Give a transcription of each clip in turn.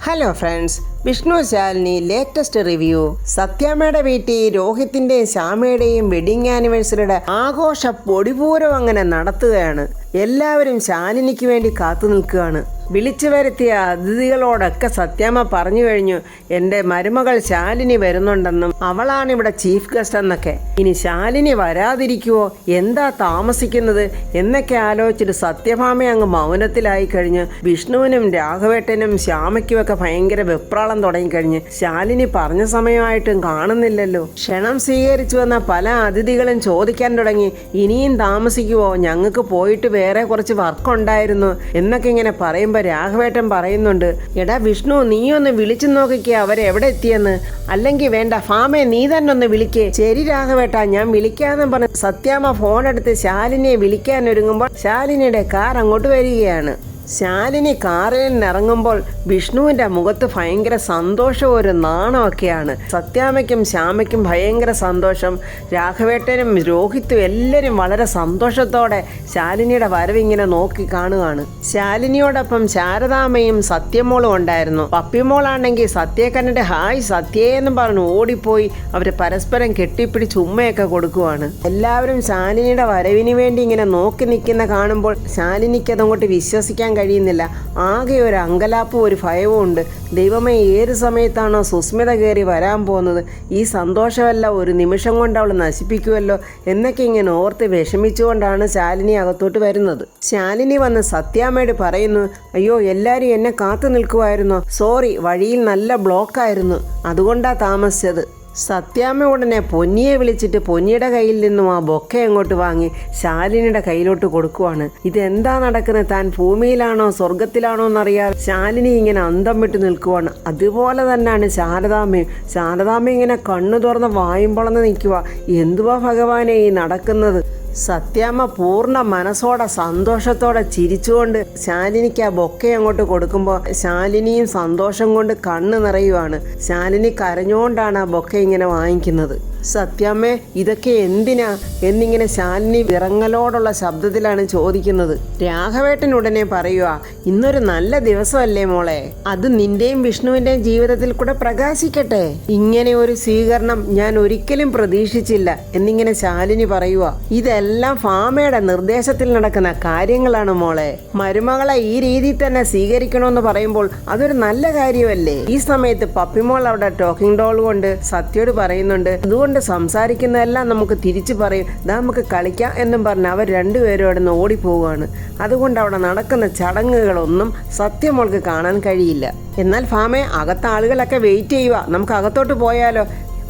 Hello friends, Vishnu Shalini latest review. സത്യാമ്മയുടെ വീട്ടിൽ രോഹിത്തിൻ്റെയും ശ്യാമയുടെയും വെഡിങ് ആനിവേഴ്സറിയുടെ ആഘോഷ പൊടിപൂരം അങ്ങനെ നടത്തുകയാണ്. എല്ലാവരും ശാലിനിക്ക് വേണ്ടി കാത്തു നിൽക്കുകയാണ്. വിളിച്ചു വരുത്തിയ അതിഥികളോടൊക്കെ സത്യാമ്മ പറഞ്ഞു കഴിഞ്ഞു, എൻ്റെ മരുമകൾ ശാലിനി വരുന്നുണ്ടെന്നും അവളാണ് ഇവിടെ ചീഫ് ഗസ്റ്റ് എന്നൊക്കെ. ഇനി ശാലിനി വരാതിരിക്കുവോ, എന്താ താമസിക്കുന്നത് എന്നൊക്കെ ആലോചിച്ചിട്ട് സത്യഭാമ അങ്ങ് മൗനത്തിലായി കഴിഞ്ഞ് വിഷ്ണുവിനും രാഘവേട്ടനും ശ്യാമയ്ക്കുമൊക്കെ ഭയങ്കര വെപ്രാളം തുടങ്ങിക്കഴിഞ്ഞ്. ശാലിനി പറഞ്ഞ സമയമായിട്ടും കാണുന്നില്ലല്ലോ. ക്ഷണം സ്വീകരിച്ചു വന്ന പല അതിഥികളും ചോദിക്കാൻ തുടങ്ങി, ഇനിയും താമസിക്കുവോ, ഞങ്ങൾക്ക് പോയിട്ട് വേറെ കുറച്ച് വർക്കുണ്ടായിരുന്നു എന്നൊക്കെ ഇങ്ങനെ പറയുമ്പോൾ രാഘവേട്ടൻ പറയുന്നുണ്ട്, എടാ വിഷ്ണു, നീ ഒന്ന് വിളിച്ചു നോക്കിക്കേ അവരെവിടെ എത്തിയെന്ന്. അല്ലെങ്കിൽ വേണ്ട ഫാമേ, നീ തന്നെ ഒന്ന് വിളിക്കേ. ശരി രാഘവേട്ട, ഞാൻ വിളിക്കാന്ന് പറഞ്ഞ് സത്യാമ്മ ഫോണെടുത്ത് ശാലിനിയെ വിളിക്കാൻ ഒരുങ്ങുമ്പോൾ ശാലിനിയുടെ കാർ അങ്ങോട്ട് വരികയാണ്. ശാലിനി കാറിൽ നിന്നിറങ്ങുമ്പോൾ വിഷ്ണുവിൻ്റെ മുഖത്ത് ഭയങ്കര സന്തോഷവും ഒരു നാണമൊക്കെയാണ്. സത്യാമ്മയ്ക്കും ശ്യാമയ്ക്കും ഭയങ്കര സന്തോഷം. രാഘവേട്ടനും രോഹിത്തും എല്ലാവരും വളരെ സന്തോഷത്തോടെ ശാലിനിയുടെ വരവിങ്ങനെ നോക്കി കാണുകയാണ്. ശാലിനിയോടൊപ്പം ശാരദാമ്മയും സത്യമോളും ഉണ്ടായിരുന്നു. പപ്പിമോളാണെങ്കിൽ സത്യയെ കണ്ടിട്ട് ഹായ് സത്യേ എന്ന് പറഞ്ഞു ഓടിപ്പോയി അവർ പരസ്പരം കെട്ടിപ്പിടിച്ച് ഉമ്മയൊക്കെ കൊടുക്കുവാണ്. എല്ലാവരും ശാലിനിയുടെ വരവിന് വേണ്ടി ഇങ്ങനെ നോക്കി നിൽക്കുന്ന കാണുമ്പോൾ ശാലിനിക്ക് അതങ്ങോട്ട് വിശ്വസിക്കാൻ കഴിയുന്നില്ല. ആകെ ഒരു അങ്കലാപ്പും ഒരു ഭയവും ഉണ്ട്. ദൈവമേ, ഏത് സമയത്താണോ സുസ്മിത കയറി വരാൻ പോകുന്നത്, ഈ സന്തോഷമല്ല ഒരു നിമിഷം കൊണ്ട് അവൾ നശിപ്പിക്കുമല്ലോ എന്നൊക്കെ ഇങ്ങനെ ഓർത്ത് വിഷമിച്ചുകൊണ്ടാണ് ശാലിനി അകത്തോട്ട് വരുന്നത്. ശാലിനി വന്ന് സത്യാമ്മയോട് പറയുന്നു, അയ്യോ എല്ലാവരും എന്നെ കാത്തു നിൽക്കുമായിരുന്നോ, സോറി വഴിയിൽ നല്ല ബ്ലോക്കായിരുന്നു, അതുകൊണ്ടാ താമസിച്ചത്. സത്യാമ്മ ഉടനെ പൊന്നിയെ വിളിച്ചിട്ട് പൊന്നിയുടെ കയ്യിൽ നിന്നും ആ ബൊക്കെ അങ്ങോട്ട് വാങ്ങി ശാലിനിയുടെ കയ്യിലോട്ട് കൊടുക്കുവാണ്. ഇതെന്താ നടക്കുന്നത്, താൻ ഭൂമിയിലാണോ സ്വർഗത്തിലാണോ എന്നറിയാതെ ശാലിനി ഇങ്ങനെ അന്തം വിട്ട് നിൽക്കുവാണ്. അതുപോലെ തന്നെയാണ് ശാരദാമ്മയും. ശാരദാമ്മ ഇങ്ങനെ കണ്ണു തുറന്ന് വായും പൊളന്ന് നിൽക്കുക. എന്തുവാ ഭഗവാനെ ഈ നടക്കുന്നത്. സത്യാമ്മ പൂർണ്ണ മനസ്സോടെ സന്തോഷത്തോടെ ചിരിച്ചുകൊണ്ട് ശാലിനിക്ക് ആ ബൊക്കെ അങ്ങോട്ട് കൊടുക്കുമ്പോൾ ശാലിനിയും സന്തോഷം കൊണ്ട് കണ്ണ് നിറയുവാണ്. ശാലിനി കരഞ്ഞുകൊണ്ടാണ് ആ ബൊക്കെ ഇങ്ങനെ വാങ്ങിക്കുന്നത്. സത്യാമ്മേ, ഇതൊക്കെ എന്തിനാ എന്നിങ്ങനെ ശാലിനി വിറങ്ങലോടുള്ള ശബ്ദത്തിലാണ് ചോദിക്കുന്നത്. രാഘവേട്ടൻ ഉടനെ പറയുക, ഇന്നൊരു നല്ല ദിവസമല്ലേ മോളെ, അത് നിന്റെയും വിഷ്ണുവിൻ്റെയും ജീവിതത്തിൽ കൂടെ പ്രകാശിക്കട്ടെ. ഇങ്ങനെ ഒരു സ്വീകരണം ഞാൻ ഒരിക്കലും പ്രതീക്ഷിച്ചില്ല എന്നിങ്ങനെ ശാലിനി പറയുക. ഇതെല്ലാം ഫാമയുടെ നിർദ്ദേശത്തിൽ നടക്കുന്ന കാര്യങ്ങളാണ് മോളെ. മരുമകളെ ഈ രീതിയിൽ തന്നെ സ്വീകരിക്കണമെന്ന് പറയുമ്പോൾ അതൊരു നല്ല കാര്യമല്ലേ. ഈ സമയത്ത് പപ്പിമോൾ അവിടെ ടോക്കിംഗ് ഡോൾ കൊണ്ട് സത്യയോട് പറയുന്നുണ്ട്, അതുകൊണ്ട് സംസാരിക്കുന്നതെല്ലാം നമുക്ക് തിരിച്ചു പറയും, നമുക്ക് കളിക്കാം എന്നും പറഞ്ഞ് അവർ രണ്ടുപേരും അവിടെ നിന്ന് ഓടിപ്പോവുകയാണ്. അതുകൊണ്ട് അവിടെ നടക്കുന്ന ചടങ്ങുകളൊന്നും സത്യമോൾക്ക് കാണാൻ കഴിയില്ല. എന്നാൽ ഫാമേ, അകത്ത ആളുകളൊക്കെ വെയിറ്റ് ചെയ്യുക, നമുക്ക് അകത്തോട്ട് പോയാലോ.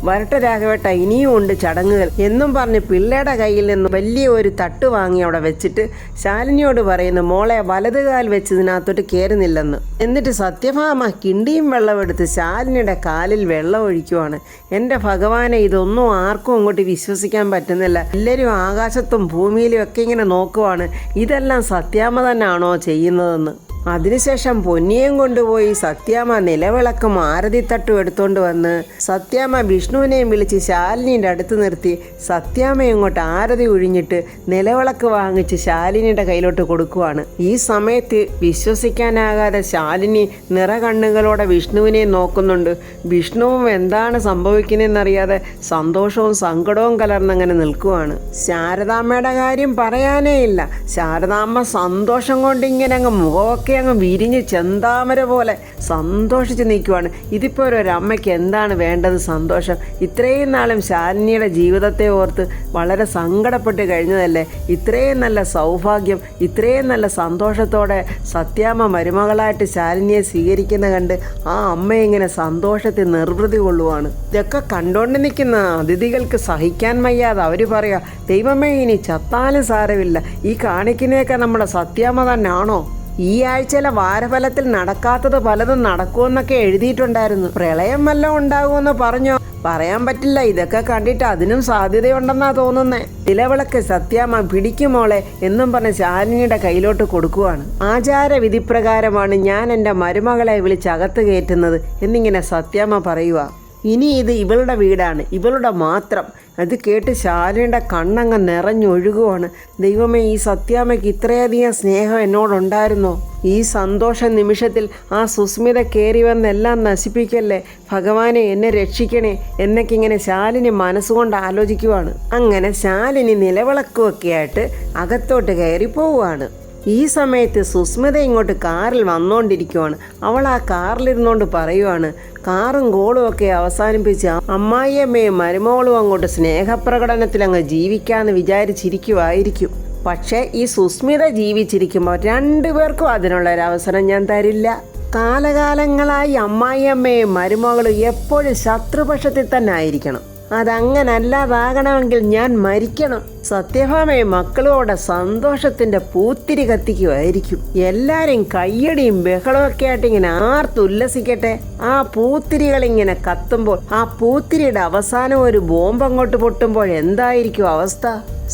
വരട്ടെ രാഘവേട്ട, ഇനിയും ഉണ്ട് ചടങ്ങുകൾ എന്നും പറഞ്ഞ് പിള്ളയുടെ കയ്യിൽ നിന്ന് വലിയ ഒരു തട്ട് വാങ്ങി അവിടെ വെച്ചിട്ട് ശാലിനിയോട് പറയുന്നു, മോളെ വലതുകാൽ വെച്ച് ഇതിനകത്തോട്ട് കയറുന്നില്ലെന്ന്. എന്നിട്ട് സത്യഭാമ കിണ്ടിയും വെള്ളമെടുത്ത് ശാലിനിയുടെ കാലിൽ വെള്ളം ഒഴിക്കുവാണ്. എൻ്റെ ഭഗവാനെ, ഇതൊന്നും ആർക്കും അങ്ങോട്ട് വിശ്വസിക്കാൻ പറ്റുന്നില്ല. എല്ലാവരും ആകാശത്തും ഭൂമിയിലും ഒക്കെ ഇങ്ങനെ നോക്കുവാണ്, ഇതെല്ലാം സത്യാമ്മ തന്നെയാണോ ചെയ്യുന്നതെന്ന്. അതിനുശേഷം പൊന്നിയും കൊണ്ടുപോയി സത്യാമ്മ നിലവിളക്കും ആരതിത്തട്ടും എടുത്തുകൊണ്ട് വന്ന് സത്യാമ്മ വിഷ്ണുവിനെയും വിളിച്ച് ശാലിനിയുടെ അടുത്ത് നിർത്തി സത്യാമ്മ ഇങ്ങോട്ട് ആരതി ഒഴിഞ്ഞിട്ട് നിലവിളക്ക് വാങ്ങിച്ച് ശാലിനിയുടെ കയ്യിലോട്ട് കൊടുക്കുവാണ്. ഈ സമയത്ത് വിശ്വസിക്കാനാകാതെ ശാലിനി നിറകണ്ണുകളോടെ വിഷ്ണുവിനെ നോക്കുന്നുണ്ട്. വിഷ്ണുവും എന്താണ് സംഭവിക്കുന്നതെന്നറിയാതെ സന്തോഷവും സങ്കടവും കലർന്നങ്ങനെ നിൽക്കുവാണ്. ശാരദാമ്മയുടെ കാര്യം പറയാനേ ഇല്ല. ശാരദാമ്മ സന്തോഷം കൊണ്ട് ഇങ്ങനെ അങ്ങ് മുഖമൊക്കെ അങ്ങ് വിരിഞ്ഞ് ചെന്താമര പോലെ സന്തോഷിച്ച് നിൽക്കുവാണ്. ഇതിപ്പോൾ ഒരമ്മയ്ക്ക് എന്താണ് വേണ്ടത്, സന്തോഷം. ഇത്രയും നാളും ശാലിനിയുടെ ജീവിതത്തെ ഓർത്ത് വളരെ സങ്കടപ്പെട്ട് കഴിഞ്ഞതല്ലേ. ഇത്രയും നല്ല സൗഭാഗ്യം, ഇത്രയും നല്ല സന്തോഷത്തോടെ സത്യാമ്മ മരുമകളായിട്ട് ശാലിനിയെ സ്വീകരിക്കുന്ന കണ്ട് ആ അമ്മ ഇങ്ങനെ സന്തോഷത്തിൽ നിർവൃതി കൊള്ളുവാണ്. ഇതൊക്കെ കണ്ടുകൊണ്ട് നിൽക്കുന്ന അതിഥികൾക്ക് സഹിക്കാൻ വയ്യാതെ അവർ പറയാ, ദൈവമേ, ഇനി ചത്താലും സാരമില്ല, ഈ കാണിക്കുന്നതൊക്കെ നമ്മുടെ സത്യാമ്മ തന്നെയാണോ. ഈ ആഴ്ചയിലെ വാരഫലത്തിൽ നടക്കാത്തത് പലതും നടക്കുമെന്നൊക്കെ എഴുതിയിട്ടുണ്ടായിരുന്നു. പ്രളയം വല്ലതും ഉണ്ടാകുമെന്ന് പറഞ്ഞോ, പറയാൻ പറ്റില്ല. ഇതൊക്കെ കണ്ടിട്ട് അതിനും സാധ്യതയുണ്ടെന്നാ തോന്നുന്നേ. നിലവിളക്ക് സത്യാമ്മ പിടിക്കുമോളെ എന്നും പറഞ്ഞ് ശാലിനിയുടെ കയ്യിലോട്ട് കൊടുക്കുവാണ്. ആചാരവിധിപ്രകാരമാണ് ഞാൻ എൻ്റെ മരുമകളെ വിളിച്ച് അകത്ത് കയറ്റുന്നത് എന്നിങ്ങനെ സത്യാമ്മ പറയുക. ഇനി ഇത് ഇവളുടെ വീടാണ്, ഇവളുടെ മാത്രം. അത് കേട്ട് ശാലിനിയുടെ കണ്ണങ്ങ് നിറഞ്ഞൊഴുകുവാണ്. ദൈവമേ, ഈ സത്യാമ്മയ്ക്ക് ഇത്രയധികം സ്നേഹം എന്നോടുണ്ടായിരുന്നോ? ഈ സന്തോഷ നിമിഷത്തിൽ ആ സുസ്മിത കയറി വന്നെല്ലാം നശിപ്പിക്കല്ലേ ഭഗവാനെ, എന്നെ രക്ഷിക്കണേ എന്നൊക്കെ ഇങ്ങനെ ശാലിനി മനസ്സുകൊണ്ട് ആലോചിക്കുവാണ്. അങ്ങനെ ശാലിനി നിലവിളക്കുമൊക്കെ ആയിട്ട് അകത്തോട്ട് കയറി പോവുകയാണ്. ഈ സമയത്ത് സുസ്മിത ഇങ്ങോട്ട് കാറിൽ വന്നുകൊണ്ടിരിക്കുവാണ്. അവൾ ആ കാറിലിരുന്നുകൊണ്ട് പറയുവാണ്, കാറും ഗോളും ഒക്കെ അവസാനിപ്പിച്ച് അമ്മായിയമ്മയും മരുമോളും അങ്ങോട്ട് സ്നേഹപ്രകടനത്തിൽ അങ്ങ് ജീവിക്കാമെന്ന് വിചാരിച്ചിരിക്കുമായിരിക്കും. പക്ഷേ ഈ സുസ്മിത ജീവിച്ചിരിക്കുമ്പോൾ രണ്ടുപേർക്കും അതിനുള്ളൊരവസരം ഞാൻ തരില്ല. കാലകാലങ്ങളായി അമ്മായിയമ്മയും മരുമകളും എപ്പോഴും ശത്രുപക്ഷത്തിൽ തന്നെ ആയിരിക്കണം. അതങ്ങനല്ലാതാകണമെങ്കിൽ ഞാൻ മരിക്കണം. സത്യഭാമയും മക്കളോടെ സന്തോഷത്തിന്റെ പൂത്തിരി കത്തിക്കുമായിരിക്കും. എല്ലാരും കയ്യടിയും ബഹളമൊക്കെ ആയിട്ട് ഇങ്ങനെ ആർത്തുല്ലസിക്കട്ടെ. ആ പൂത്തിരികൾ ഇങ്ങനെ കത്തുമ്പോൾ ആ പൂത്തിരിയുടെ അവസാനം ഒരു ബോംബ് അങ്ങോട്ട് പൊട്ടുമ്പോൾ എന്തായിരിക്കും അവസ്ഥ?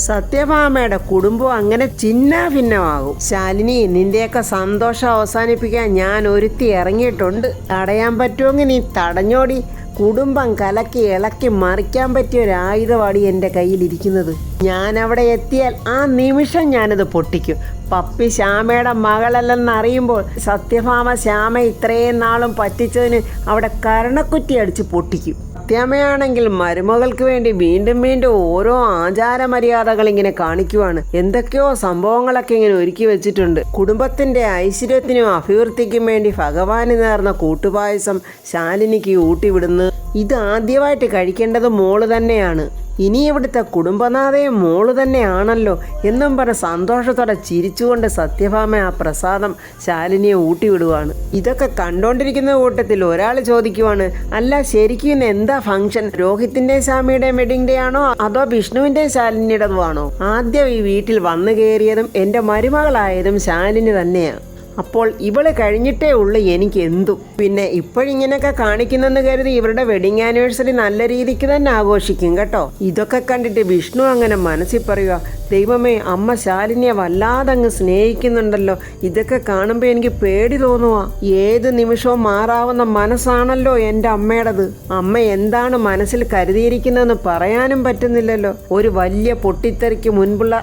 സത്യഭാമയുടെ കുടുംബം അങ്ങനെ ചിന്ന ഭിന്നമാകും. ശാലിനി, നിന്റെയൊക്കെ സന്തോഷം അവസാനിപ്പിക്കാൻ ഞാൻ ഒരുത്തി ഇറങ്ങിയിട്ടുണ്ട്. തടയാൻ പറ്റുമെങ്കിൽ നീ തടഞ്ഞോടി. കുടുംബം കലക്കി ഇളക്കി മറിക്കാൻ പറ്റിയ ഒരു ആയുധമാണ് എൻ്റെ കയ്യിലിരിക്കുന്നത്. ഞാൻ അവിടെ എത്തിയാൽ ആ നിമിഷം ഞാനത് പൊട്ടിക്കും. പപ്പി ശ്യാമയുടെ മകളല്ലെന്നറിയുമ്പോൾ സത്യഭാമ ശ്യാമ ഇത്രയും നാളും പറ്റിച്ചതിന് അവിടെ കരണക്കുറ്റി അടിച്ച് പൊട്ടിക്കും. സത്യാമ്മയാണെങ്കിൽ മരുമകൾക്ക് വേണ്ടി വീണ്ടും വീണ്ടും ഓരോ ആചാരമര്യാദകൾ ഇങ്ങനെ കാണിക്കുവാണ്. എന്തൊക്കെയോ സംഭവങ്ങളൊക്കെ ഇങ്ങനെ ഒരുക്കി വെച്ചിട്ടുണ്ട്. കുടുംബത്തിന്റെ ഐശ്വര്യത്തിനും അഭിവൃദ്ധിക്കും വേണ്ടി ഭഗവാന് നേർന്ന കൂട്ടുപായസം ശാലിനിക്ക് ഊട്ടിവിടുന്നു. ഇത് ആദ്യമായിട്ട് കഴിക്കേണ്ടത് മോള് തന്നെയാണ്. ഇനി ഇവിടുത്തെ കുടുംബനാഥയും മോള് തന്നെയാണല്ലോ എന്നും പറഞ്ഞ് സന്തോഷത്തോടെ ചിരിച്ചുകൊണ്ട് സത്യഭാമ ആ പ്രസാദം ശാലിനിയെ ഊട്ടിവിടുവാണ്. ഇതൊക്കെ കണ്ടോണ്ടിരിക്കുന്ന കൂട്ടത്തിൽ ഒരാൾ ചോദിക്കുവാണ്, അല്ല ശരിക്കും ഇന്ന് എന്താ ഫംഗ്ഷൻ? രോഹിത്തിന്റെയും സ്വാമിയുടെയും വെഡിങ് ഡേ ആണോ അതോ വിഷ്ണുവിന്റെയും ശാലിനിയുടേതുമാണോ? ആദ്യം ഈ വീട്ടിൽ വന്നു കയറിയതും എൻ്റെ മരുമകളായതും ശാലിനി തന്നെയാണ്. അപ്പോൾ ഇവള് കഴിഞ്ഞിട്ടേ ഉള്ളൂ എനിക്ക് എന്തും. പിന്നെ ഇപ്പോഴിങ്ങനെയൊക്കെ കാണിക്കുന്നെന്ന് കരുതി ഇവരുടെ വെഡിങ് ആനിവേഴ്സറി നല്ല രീതിക്ക് തന്നെ ആഘോഷിക്കും കേട്ടോ. ഇതൊക്കെ കണ്ടിട്ട് വിഷ്ണു അങ്ങനെ മനസ്സിൽ പറയുക, ദൈവമേ, അമ്മ ശാലിനിയെ വല്ലാതങ്ങ് സ്നേഹിക്കുന്നുണ്ടല്ലോ. ഇതൊക്കെ കാണുമ്പോൾ എനിക്ക് പേടി തോന്നുക. ഏത് നിമിഷവും മാറാവുന്ന മനസ്സാണല്ലോ എൻ്റെ അമ്മയുടേത്. അമ്മ എന്താണ് മനസ്സിൽ കരുതിയിരിക്കുന്നതെന്ന് പറയാനും പറ്റുന്നില്ലല്ലോ. ഒരു വലിയ പൊട്ടിത്തെറിക്ക് മുൻപുള്ള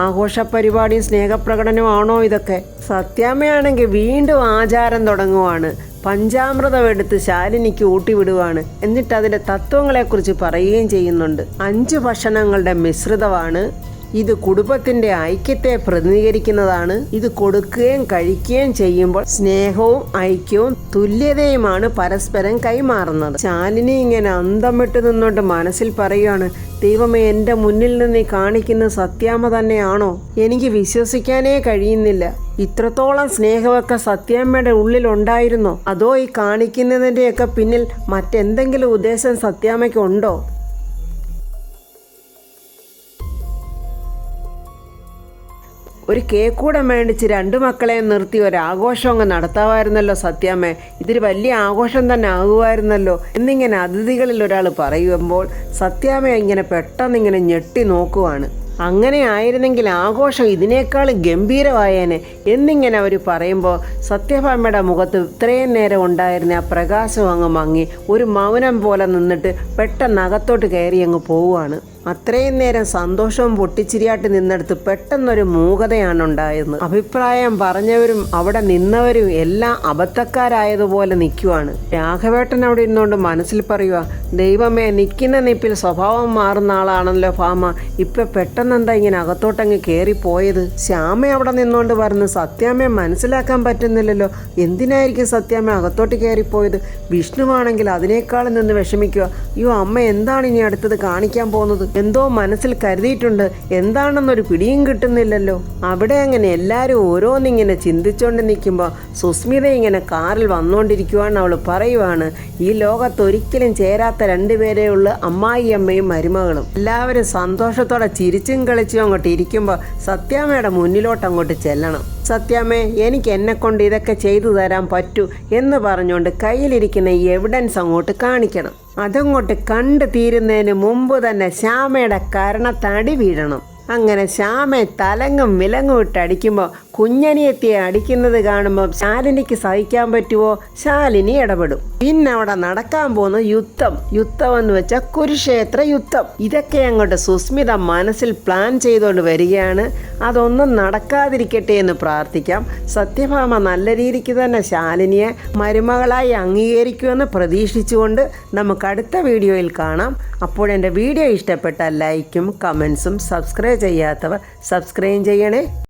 ആഘോഷ പരിപാടിയും സ്നേഹപ്രകടനമാണോ ഇതൊക്കെ? സത്യാമ്മയാണെങ്കിൽ വീണ്ടും ആചാരം തുടങ്ങുവാണ്. പഞ്ചാമൃതം എടുത്ത് ശാലിനിക്ക് ഊട്ടിവിടുവാണ്. എന്നിട്ട് അതിൻ്റെ തത്വങ്ങളെക്കുറിച്ച് പറയുകയും ചെയ്യുന്നുണ്ട്. 5 ഭക്ഷണങ്ങളുടെ മിശ്രിതമാണ് ഇത്. കുടുംബത്തിന്റെ ഐക്യത്തെ പ്രതിനിധീകരിക്കുന്നതാണ്. ഇത് കൊടുക്കുകയും കഴിക്കുകയും ചെയ്യുമ്പോൾ സ്നേഹവും ഐക്യവും തുല്യതയുമാണ് പരസ്പരം കൈമാറുന്നത്. ശാലിനി ഇങ്ങനെ അന്തം വിട്ട് നിന്നോണ്ട് മനസ്സിൽ പറയുകയാണ്, ദൈവമേ, എൻ്റെ മുന്നിൽ നിന്ന് കാണിക്കുന്ന സത്യാമ്മ തന്നെയാണോ? എനിക്ക് വിശ്വസിക്കാനേ കഴിയുന്നില്ല. ഇത്രത്തോളം സ്നേഹമൊക്കെ സത്യാമ്മയുടെ ഉള്ളിലുണ്ടായിരുന്നോ? അതോ ഈ കാണിക്കുന്നതിൻ്റെയൊക്കെ പിന്നിൽ മറ്റെന്തെങ്കിലും ഉദ്ദേശം സത്യാമ്മയ്ക്ക് ഉണ്ടോ? ഒരു കേക്ക് കൂടെ മേടിച്ച് 2 മക്കളെയും നിർത്തി ഒരാഘോഷം അങ്ങ് നടത്താമായിരുന്നല്ലോ സത്യാമ്മേ. ഇതൊരു വലിയ ആഘോഷം തന്നെ ആകുമായിരുന്നല്ലോ എന്നിങ്ങനെ അതിഥികളിൽ ഒരാൾ പറയുമ്പോൾ സത്യാമ്മ ഇങ്ങനെ പെട്ടെന്ന് ഇങ്ങനെ ഞെട്ടി നോക്കുവാണ്. അങ്ങനെ ആയിരുന്നെങ്കിൽ ആഘോഷം ഇതിനേക്കാൾ ഗംഭീരമായേനെ എന്നിങ്ങനെ അവർ പറയുമ്പോൾ സത്യഭാമയുടെ മുഖത്ത് ഇത്രയും നേരം ഉണ്ടായിരുന്ന ആ പ്രകാശം അങ്ങ് മങ്ങി ഒരു മൗനം പോലെ നിന്നിട്ട് പെട്ടെന്ന് അകത്തോട്ട് കയറി അങ്ങ് പോവുകയാണ്. അത്രയും നേരം സന്തോഷവും പൊട്ടിച്ചിരിയായിട്ട് നിന്നെടുത്ത് പെട്ടെന്നൊരു മൂകതയാണ് ഉണ്ടായത്. അഭിപ്രായം പറഞ്ഞവരും അവിടെ നിന്നവരും എല്ലാം അബദ്ധക്കാരായതുപോലെ നിൽക്കുവാണ്. രാഘവേട്ടൻ അവിടെ ഇരുന്നുകൊണ്ട് മനസ്സിൽ പറയുക, ദൈവമേ, നിൽക്കുന്ന നിപ്പിൽ സ്വഭാവം മാറുന്ന ആളാണല്ലോ ഭാമ. ഇപ്പം പെട്ടെന്ന് എന്താ ഇങ്ങനെ അകത്തോട്ടങ്ങ് കയറിപ്പോയത്? ശ്യാമ അവിടെ നിന്നുകൊണ്ട് പറഞ്ഞ് സത്യാമ്മയെ മനസ്സിലാക്കാൻ പറ്റുന്നില്ലല്ലോ. എന്തിനായിരിക്കും സത്യാമ്മ അകത്തോട്ട് കയറിപ്പോയത്? വിഷ്ണുവാണെങ്കിൽ അതിനേക്കാളും നിന്ന് വിഷമിക്കുക. അയ്യോ അമ്മ, എന്താണ് ഇനി അടുത്തത് കാണിക്കാൻ പോകുന്നത്? എന്തോ മനസ്സിൽ കരുതിയിട്ടുണ്ട്, എന്താണെന്നൊരു പിടിയും കിട്ടുന്നില്ലല്ലോ. അവിടെ അങ്ങനെ എല്ലാവരും ഓരോന്നിങ്ങനെ ചിന്തിച്ചുകൊണ്ട് നിൽക്കുമ്പോൾ സുസ്മിത ഇങ്ങനെ കാറിൽ വന്നുകൊണ്ടിരിക്കുവാണ്. അവൾ പറയുവാണ്, ഈ ലോകത്തൊരിക്കലും ചേരാത്ത 2 പേരേ ഉള്ളു, അമ്മായിയമ്മയും മരുമകളും. എല്ലാവരും സന്തോഷത്തോടെ ചിരിച്ചും കളിച്ചും അങ്ങോട്ട് ഇരിക്കുമ്പോൾ സത്യാമ്മയുടെ മുന്നിലോട്ട് അങ്ങോട്ട് ചെല്ലണം. സത്യാമ്മേ, എനിക്ക് എന്നെ കൊണ്ട് ഇതൊക്കെ ചെയ്തു തരാൻ പറ്റൂ എന്ന് പറഞ്ഞുകൊണ്ട് കയ്യിലിരിക്കുന്ന എവിഡൻസ് അങ്ങോട്ട് കാണിക്കണം. അതങ്ങോട്ട് കണ്ടു തീരുന്നതിന് മുമ്പ് തന്നെ ശ്യാമയുടെ കരണത്തടി വീഴണം. അങ്ങനെ ശ്യാമയെ തലങ്ങും വിലങ്ങും ഇട്ടടിക്കുമ്പോൾ കുഞ്ഞനിയത്തിയെ അടിക്കുന്നത് കാണുമ്പോൾ ശാലിനിക്ക് സഹിക്കാൻ പറ്റുമോ? ശാലിനി ഇടപെടും. പിന്നെ അവിടെ നടക്കാൻ പോകുന്ന യുദ്ധം എന്ന് വെച്ചാൽ കുരുക്ഷേത്ര യുദ്ധം. ഇതൊക്കെ അങ്ങോട്ട് സുസ്മിത മനസ്സിൽ പ്ലാൻ ചെയ്തുകൊണ്ട് വരികയാണ്. അതൊന്നും നടക്കാതിരിക്കട്ടെ എന്ന് പ്രാർത്ഥിക്കാം. സത്യഭാമ നല്ല രീതിക്ക് തന്നെ ശാലിനിയെ മരുമകളായി അംഗീകരിക്കുമെന്ന് പ്രതീക്ഷിച്ചുകൊണ്ട് നമുക്ക് അടുത്ത വീഡിയോയിൽ കാണാം. അപ്പോൾ എൻ്റെ വീഡിയോ ഇഷ്ടപ്പെട്ടാൽ ലൈക്കും കമൻസും സബ്സ്ക്രൈബ് ചെയ്യാത്തവർ സബ്സ്ക്രൈബ് ചെയ്യണേ.